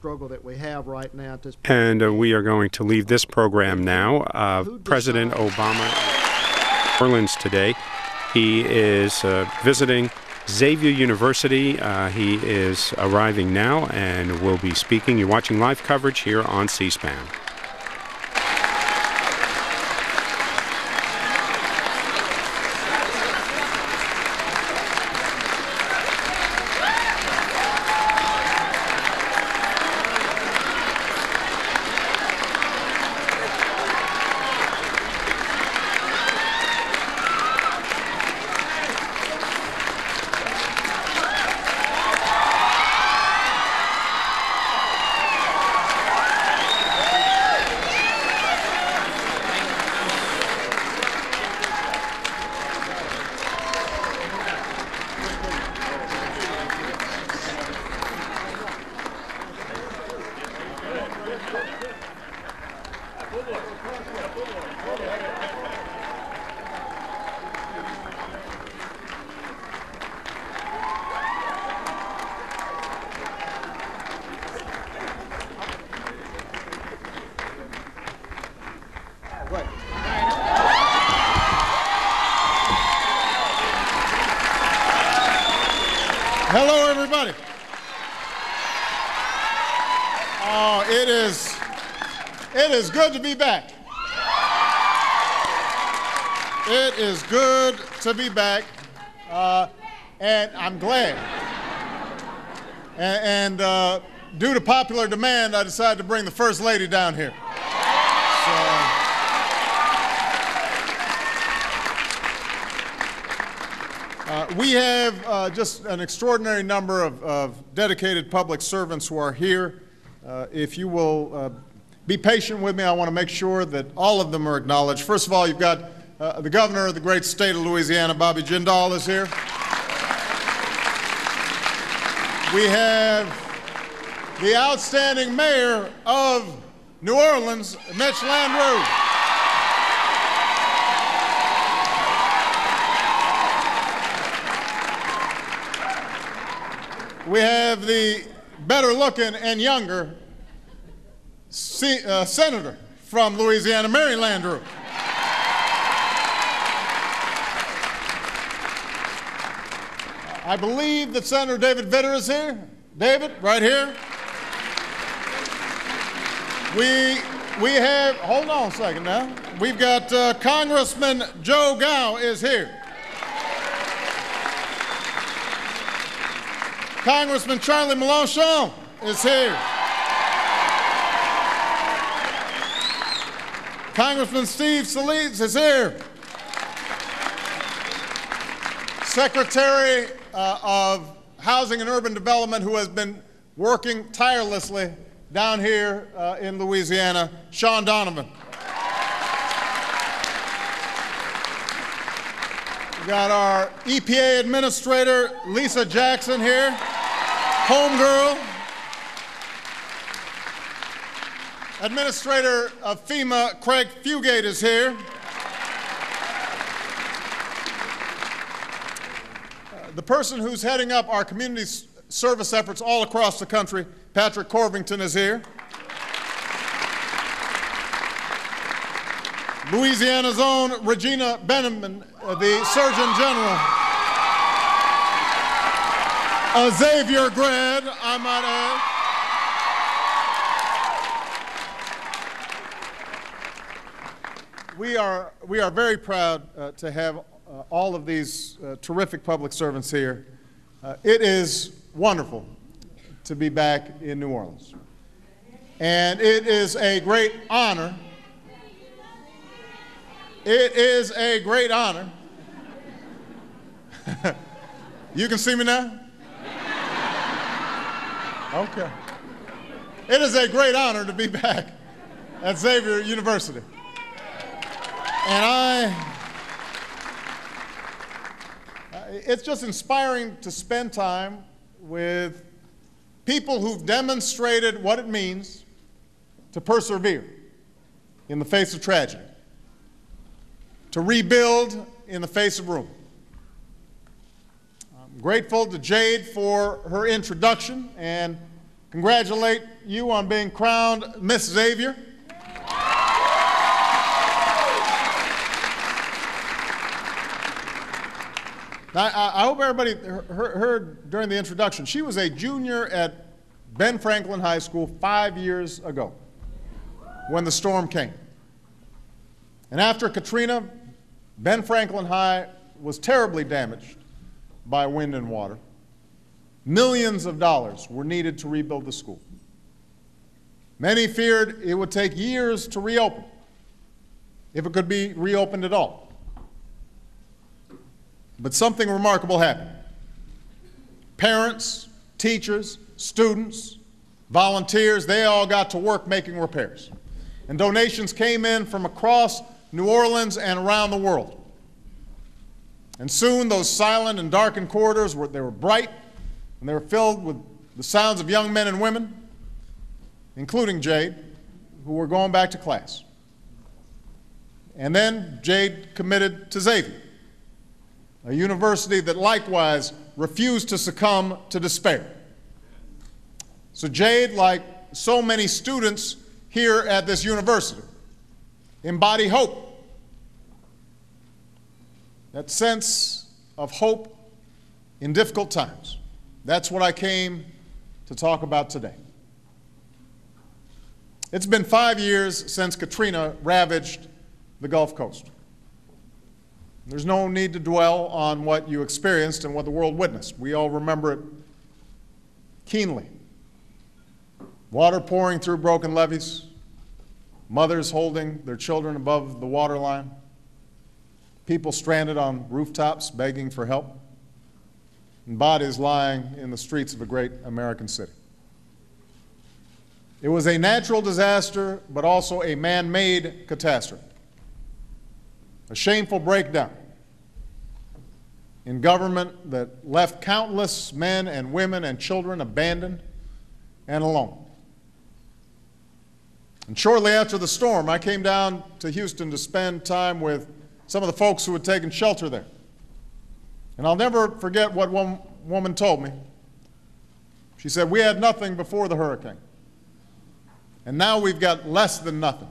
struggle that we have right now at this point. And we are going to leave this program now. President Obama in New Orleans today. He is visiting Xavier University. He is arriving now and will be speaking. You're watching live coverage here on C-SPAN. Hello, everybody. Oh, it is good to be back. It is good to be back, and I'm glad. And due to popular demand, I decided to bring the First Lady down here. We have just an extraordinary number of dedicated public servants who are here. If you will be patient with me, I want to make sure that all of them are acknowledged. First of all, you've got the governor of the great state of Louisiana, Bobby Jindal, is here. We have the outstanding mayor of New Orleans, Mitch Landrieu. We have the better-looking and younger senator from Louisiana, Mary Landrieu. I believe that Senator David Vitter is here. David, right here. We have, hold on a second now. We've got Congressman Joe Gow is here. Congressman Charlie Mélenchon is here. Congressman Steve Scalise is here. Secretary of Housing and Urban Development, who has been working tirelessly down here in Louisiana, Sean Donovan. We got our EPA Administrator, Lisa Jackson, here. Homegirl. Administrator of FEMA, Craig Fugate, is here. The person who's heading up our community service efforts all across the country, Patrick Corvington, is here. Louisiana's own Regina Benjamin, the Surgeon General. A Xavier grad, I might add. We are very proud to have all of these terrific public servants here. It is wonderful to be back in New Orleans. And it is a great honor. It is a great honor. You can see me now? Okay. It is a great honor to be back at Xavier University. And it's just inspiring to spend time with people who've demonstrated what it means to persevere in the face of tragedy, to rebuild in the face of ruin. I'm grateful to Jade for her introduction, and congratulate you on being crowned Miss Xavier. Now, I hope everybody heard during the introduction, she was a junior at Ben Franklin High School 5 years ago when the storm came. And after Katrina, Ben Franklin High was terribly damaged by wind and water. Millions of dollars were needed to rebuild the school. Many feared it would take years to reopen, if it could be reopened at all. But something remarkable happened. Parents, teachers, students, volunteers, they all got to work making repairs. And donations came in from across New Orleans and around the world. And soon those silent and darkened corridors they were bright, and they were filled with the sounds of young men and women, including Jade, who were going back to class. And then Jade committed to Xavier, a university that likewise refused to succumb to despair. So Jade, like so many students here at this university, embody hope. That sense of hope in difficult times. That's what I came to talk about today. It's been 5 years since Katrina ravaged the Gulf Coast. There's no need to dwell on what you experienced and what the world witnessed. We all remember it keenly. Water pouring through broken levees, mothers holding their children above the waterline, people stranded on rooftops begging for help, and bodies lying in the streets of a great American city. It was a natural disaster, but also a man-made catastrophe. A shameful breakdown in government that left countless men and women and children abandoned and alone. And shortly after the storm, I came down to Houston to spend time with some of the folks who had taken shelter there. And I'll never forget what one woman told me. She said, "We had nothing before the hurricane, and now we've got less than nothing."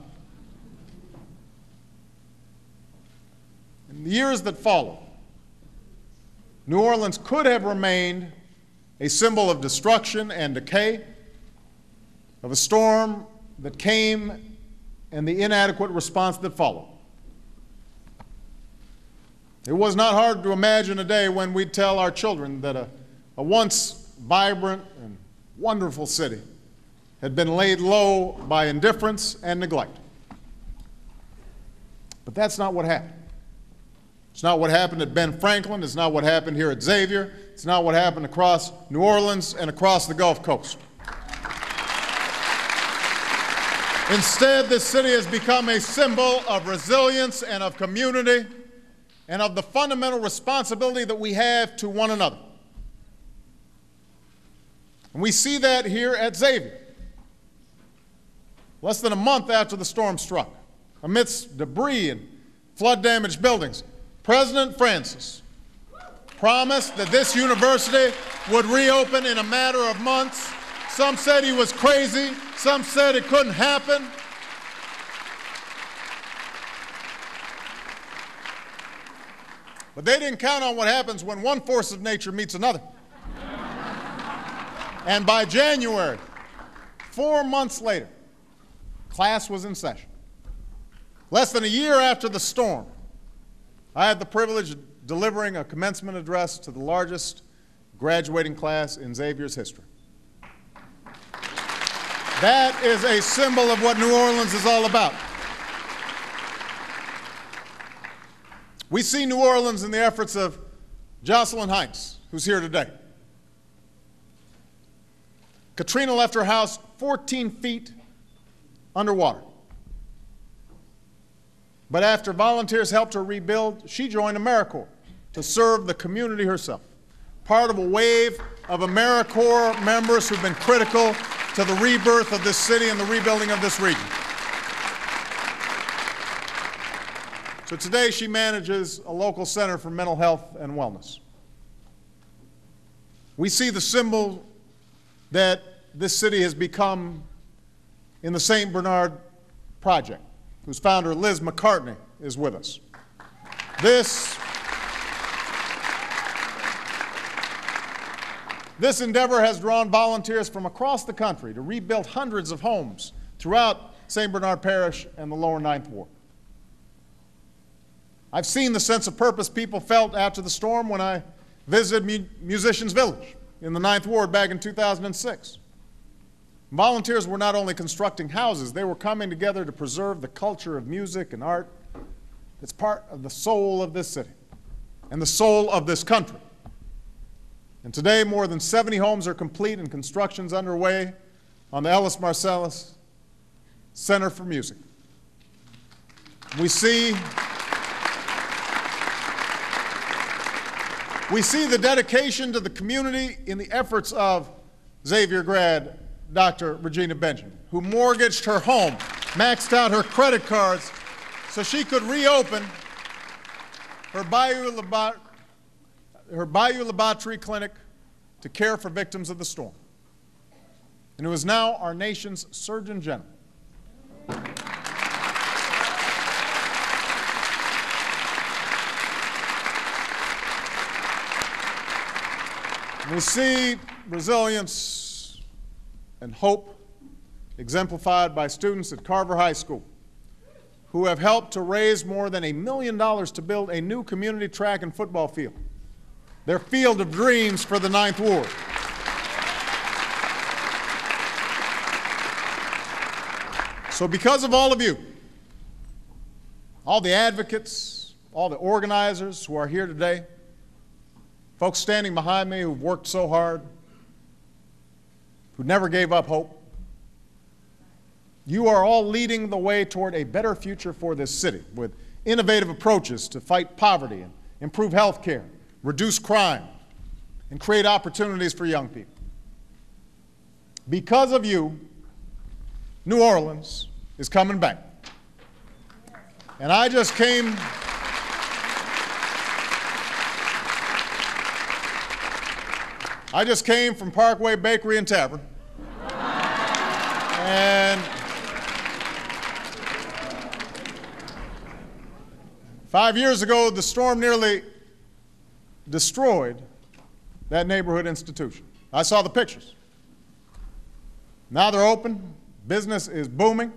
In the years that followed, New Orleans could have remained a symbol of destruction and decay, of a storm that came and the inadequate response that followed. It was not hard to imagine a day when we'd tell our children that a once vibrant and wonderful city had been laid low by indifference and neglect. But that's not what happened. It's not what happened at Ben Franklin. It's not what happened here at Xavier. It's not what happened across New Orleans and across the Gulf Coast. Instead, this city has become a symbol of resilience and of community and of the fundamental responsibility that we have to one another. And we see that here at Xavier. Less than a month after the storm struck, amidst debris and flood-damaged buildings, President Francis promised that this university would reopen in a matter of months. Some said he was crazy. Some said it couldn't happen. But they didn't count on what happens when one force of nature meets another. And by January, 4 months later, class was in session. Less than a year after the storm, I had the privilege of delivering a commencement address to the largest graduating class in Xavier's history. That is a symbol of what New Orleans is all about. We see New Orleans in the efforts of Jocelyn Hines, who's here today. Katrina left her house 14 feet underwater. But after volunteers helped her rebuild, she joined AmeriCorps to serve the community herself, part of a wave of AmeriCorps members who've been critical to the rebirth of this city and the rebuilding of this region. So today she manages a local center for mental health and wellness. We see the symbol that this city has become in the St. Bernard Project, whose founder, Liz McCartney, is with us. This endeavor has drawn volunteers from across the country to rebuild hundreds of homes throughout St. Bernard Parish and the lower Ninth Ward. I've seen the sense of purpose people felt after the storm when I visited Musicians Village in the Ninth Ward back in 2006. Volunteers were not only constructing houses, they were coming together to preserve the culture of music and art that's part of the soul of this city and the soul of this country. And today, more than 70 homes are complete and construction's underway on the Ellis Marsalis Center for Music. We see the dedication to the community in the efforts of Xavier grad Dr. Regina Benjamin, who mortgaged her home, maxed out her credit cards so she could reopen her Bayou Laboratory Clinic to care for victims of the storm, and who is now our nation's Surgeon General. We see resilience and hope exemplified by students at Carver High School, who have helped to raise more than $1 million to build a new community track and football field, their field of dreams for the Ninth Ward. So because of all of you, all the advocates, all the organizers who are here today, folks standing behind me who've worked so hard, who never gave up hope, you are all leading the way toward a better future for this city with innovative approaches to fight poverty and improve health care, reduce crime, and create opportunities for young people. Because of you, New Orleans is coming back. And I just came from Parkway Bakery and Tavern. And 5 years ago, the storm nearly destroyed that neighborhood institution. I saw the pictures. Now they're open, business is booming,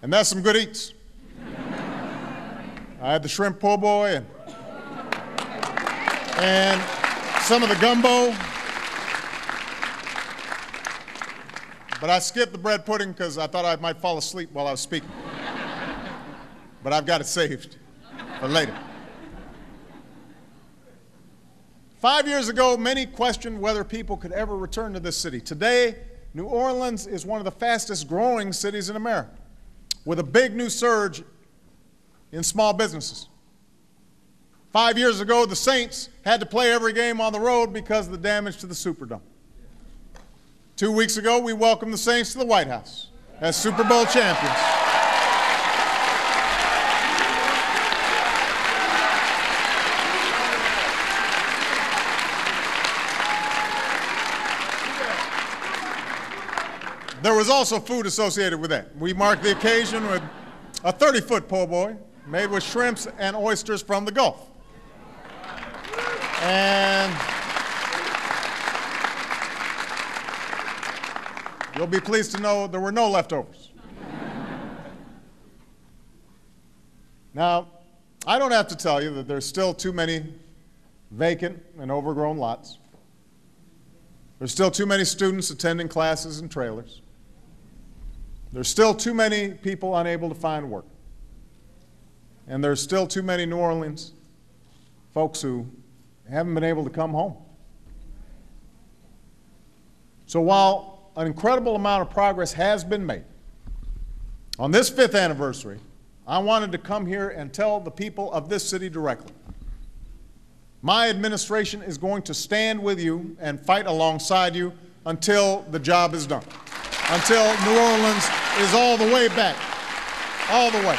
and that's some good eats. I had the shrimp po' boy and some of the gumbo, but I skipped the bread pudding because I thought I might fall asleep while I was speaking. But I've got it saved for later. 5 years ago, many questioned whether people could ever return to this city. Today, New Orleans is one of the fastest growing cities in America, with a big new surge in small businesses. 5 years ago, the Saints had to play every game on the road because of the damage to the Superdome. 2 weeks ago, we welcomed the Saints to the White House as Super Bowl champions. There was also food associated with that. We marked the occasion with a 30-foot po' boy made with shrimps and oysters from the Gulf. And you'll be pleased to know there were no leftovers. Now, I don't have to tell you that there's still too many vacant and overgrown lots. There's still too many students attending classes in trailers. There's still too many people unable to find work. And there's still too many New Orleans folks who haven't been able to come home. So while an incredible amount of progress has been made, on this 5th anniversary, I wanted to come here and tell the people of this city directly. My administration is going to stand with you and fight alongside you until the job is done, until New Orleans is all the way back, all the way.